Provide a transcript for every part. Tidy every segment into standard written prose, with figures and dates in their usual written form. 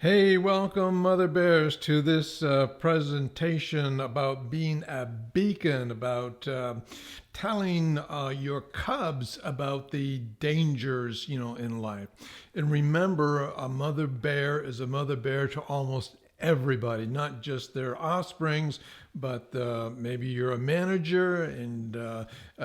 Hey, welcome, Mother Bears, to this presentation about being a beacon, about telling your cubs about the dangers, in life. And remember, a mother bear is a mother bear to almost everybody, not just their offsprings, but maybe you're a manager and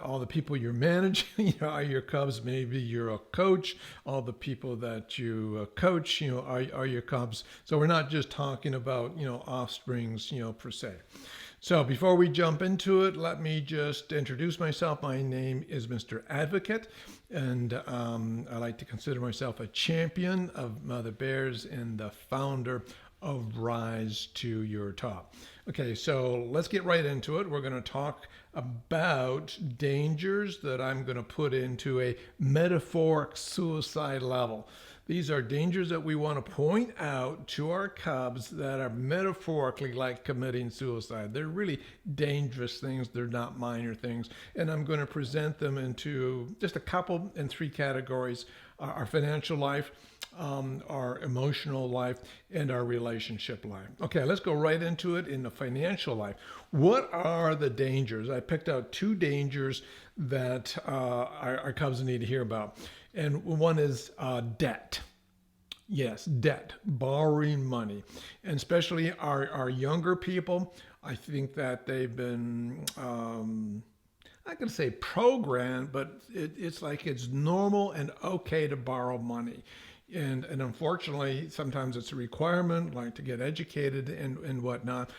all the people you're managing are your cubs. Maybe you're a coach. All the people that you coach, are your cubs. So we're not just talking about, offsprings, per se. So before we jump into it, let me just introduce myself. My name is Mr. Advocate, and I like to consider myself a champion of Mother Bears and the founder of Rise to Your Top. Okay, so let's get right into it. We're going to talk about dangers that I'm going to put into a metaphoric suicide level. These are dangers that we want to point out to our cubs that are metaphorically like committing suicide. They're really dangerous things. They're not minor things. And I'm going to present them into just a couple in three categories: our financial life, our emotional life, and our relationship life. Okay, let's go right into it in the financial life. What are the dangers? I picked out two dangers that our cubs need to hear about. And one is debt. Yes, debt, borrowing money. And especially our younger people, I think that they've been I'm not going to say programmed, but it's like it's normal and okay to borrow money. And unfortunately, sometimes it's a requirement, like to get educated and whatnot.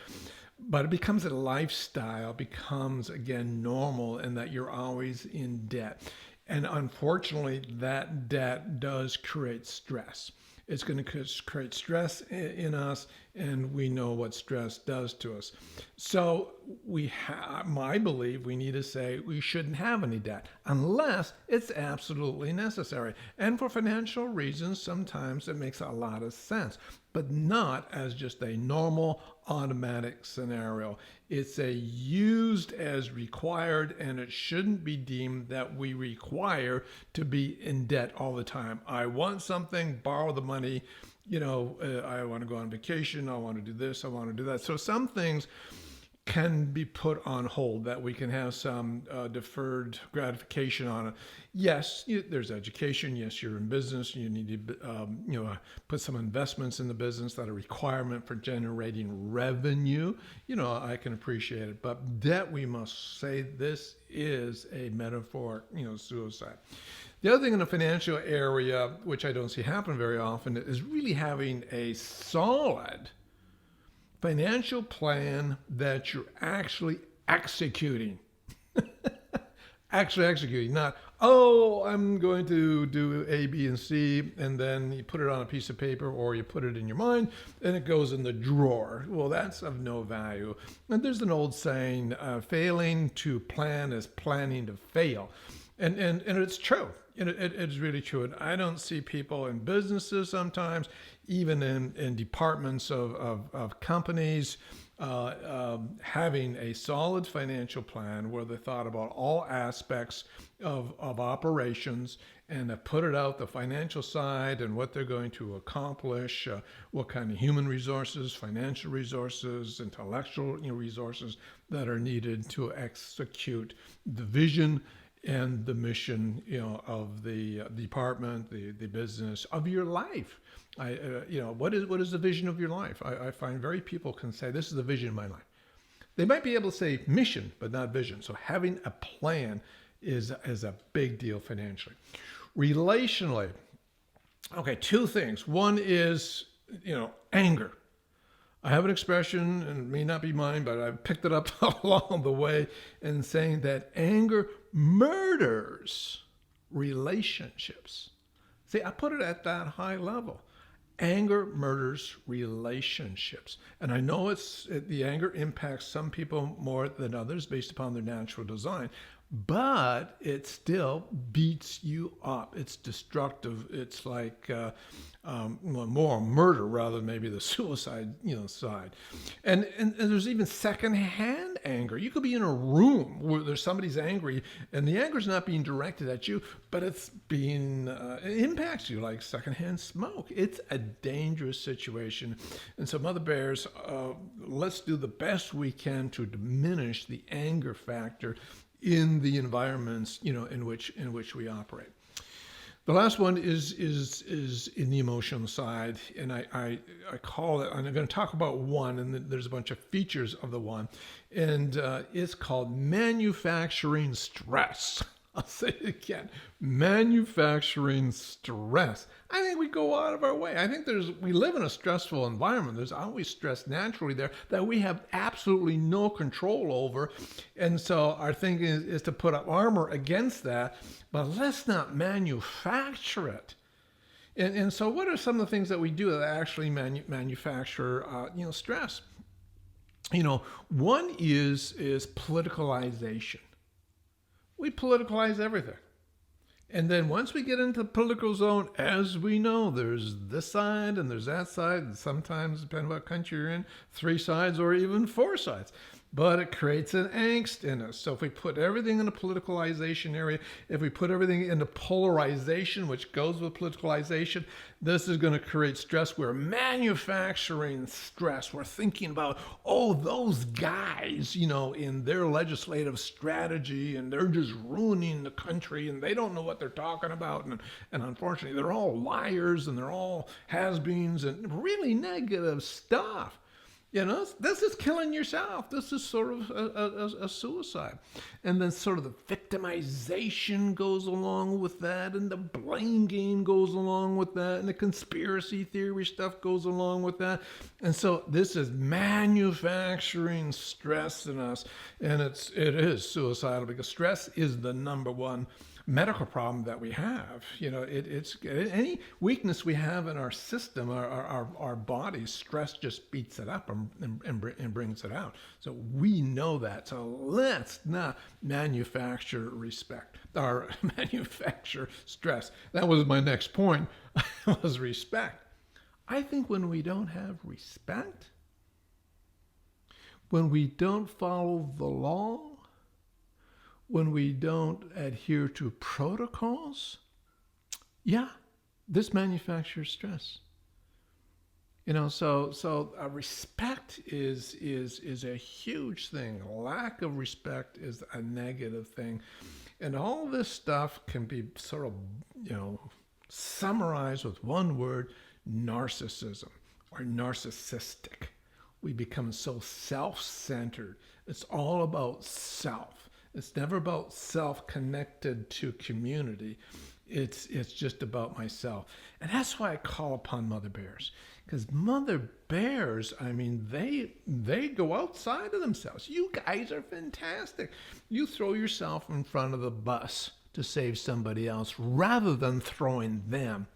But it becomes a lifestyle, becomes again normal, and that you're always in debt. And unfortunately, that debt does create stress. It's going to create stress in us, and we know what stress does to us. So I believe we need to say we shouldn't have any debt unless it's absolutely necessary. And for financial reasons, sometimes it makes a lot of sense, but not as just a normal automatic scenario. It's a used as required, and it shouldn't be deemed that we require to be in debt all the time. I want something, borrow the money. I want to go on vacation. I want to do this. I want to do that. So some things can be put on hold, that we can have some deferred gratification on it. Yes, there's education. Yes, you're in business. You need to put some investments in the business that are a requirement for generating revenue. I can appreciate it. But debt, we must say, this is a metaphor, suicide. The other thing in the financial area, which I don't see happen very often, is really having a solid financial plan that you're actually executing. Actually executing, not, oh, I'm going to do A, B, and C, and then you put it on a piece of paper or you put it in your mind and it goes in the drawer. Well, that's of no value. And there's an old saying, failing to plan is planning to fail. And it's true. It's really true. And I don't see people in businesses sometimes, even in departments of companies, having a solid financial plan where they thought about all aspects of operations and have put it out, the financial side and what they're going to accomplish, what kind of human resources, financial resources, intellectual resources that are needed to execute the vision and the mission, of the department, the business of your life. What is the vision of your life? I find very people can say, this is the vision of my life. They might be able to say mission, but not vision. So having a plan is a big deal financially. Relationally, okay, two things. One is, anger. I have an expression, and it may not be mine, but I've picked it up along the way, in saying that anger murders relationships. See, I put it at that high level. Anger murders relationships. And I know the anger impacts some people more than others based upon their natural design, but it still beats you up. It's destructive. It's like more murder rather than maybe the suicide side. And there's even secondhand anger. You could be in a room where there's somebody's angry and the anger is not being directed at you, but it's being, it impacts you like secondhand smoke. It's a dangerous situation. And so Mother Bears, let's do the best we can to diminish the anger factor in the environments, in which we operate. The last one is in the emotional side, and I call it, and I'm going to talk about one, and there's a bunch of features of the one, and it's called manufacturing stress. I'll say it again, manufacturing stress. I think we go out of our way. I think we live in a stressful environment. There's always stress naturally there that we have absolutely no control over. And so our thinking is to put up armor against that, but let's not manufacture it. And so what are some of the things that we do that actually manufacture, stress? One is politicalization. We politicalize everything. And then once we get into the political zone, as we know, there's this side and there's that side, and sometimes, depending on what country you're in, 3 sides or even 4 sides. But it creates an angst in us. So if we put everything in the politicalization area, if we put everything into polarization, which goes with politicalization, this is going to create stress. We're manufacturing stress. We're thinking about, those guys, in their legislative strategy, and they're just ruining the country, and they don't know what they're talking about. And unfortunately, they're all liars, and they're all has-beens, and really negative stuff. This is killing yourself. This is sort of a suicide. And then sort of the victimization goes along with that, and the blame game goes along with that, and the conspiracy theory stuff goes along with that. And so this is manufacturing stress in us, and it is suicidal because stress is the number one medical problem that we have. It's any weakness we have in our system, our body, stress just beats it up and brings it out. So we know that. So let's not manufacture respect or manufacture stress. That was my next point, was respect. I think when we don't have respect, when we don't follow the law, when we don't adhere to protocols, this manufactures stress. So respect is a huge thing. Lack of respect is a negative thing. And all this stuff can be sort of, summarized with one word: narcissism or narcissistic. We become so self-centered. It's all about self. It's never about self connected to community. It's just about myself. And that's why I call upon Mother Bears. Because Mother Bears, they go outside of themselves. You guys are fantastic. You throw yourself in front of the bus to save somebody else rather than throwing them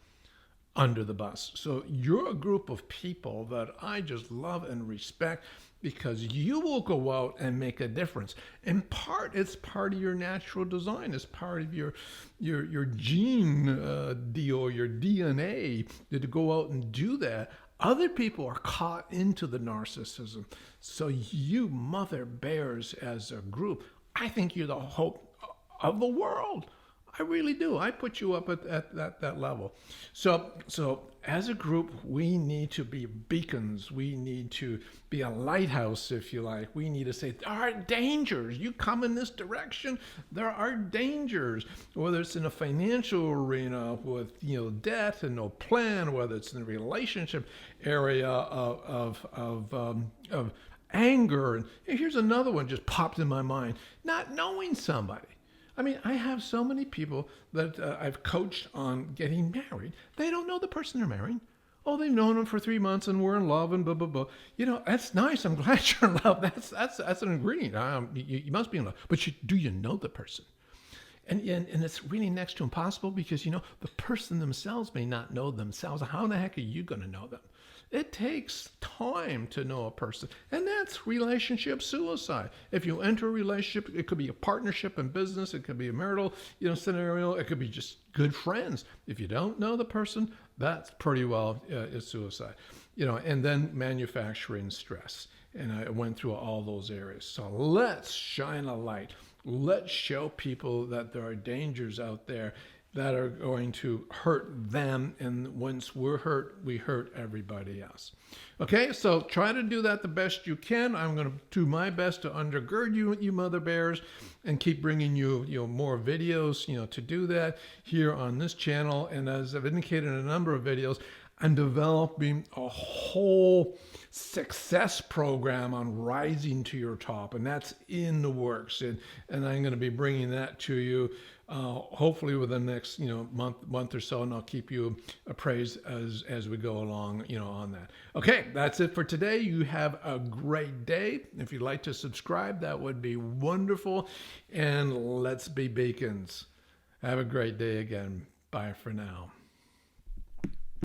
under the bus. So you're a group of people that I just love and respect, because you will go out and make a difference. In part, it's part of your natural design. It's part of your gene deal, your DNA, to go out and do that. Other people are caught into the narcissism. So you Mother Bears as a group, I think you're the hope of the world. I really do. I put you up at that level. So as a group, we need to be beacons. We need to be a lighthouse, if you like. We need to say, there are dangers. You come in this direction, there are dangers. Whether it's in a financial arena with debt and no plan, whether it's in the relationship area of anger. And here's another one just popped in my mind: not knowing somebody. I have so many people that I've coached on getting married. They don't know the person they're marrying. They've known them for 3 months and we're in love and blah, blah, blah. That's nice. I'm glad you're in love. That's an ingredient. You must be in love. But do you know the person? And it's really next to impossible because, the person themselves may not know themselves. How the heck are you going to know them? It takes time to know a person. And that's relationship suicide. If you enter a relationship, it could be a partnership in business. It could be a marital, scenario. It could be just good friends. If you don't know the person, that's pretty well is suicide. And then manufacturing stress. And I went through all those areas. So let's shine a light. Let's show people that there are dangers out there that are going to hurt them. And once we're hurt, we hurt everybody else. Okay, so try to do that the best you can. I'm going to do my best to undergird you mother bears, and keep bringing you, more videos, to do that here on this channel. And as I've indicated in a number of videos, I'm developing a whole success program on rising to your top, and that's in the works. And I'm going to be bringing that to you hopefully within the next month or so, and I'll keep you appraised as we go along on that. Okay, that's it for today. You have a great day. If you'd like to subscribe, that would be wonderful. And let's be beacons. Have a great day again. Bye for now.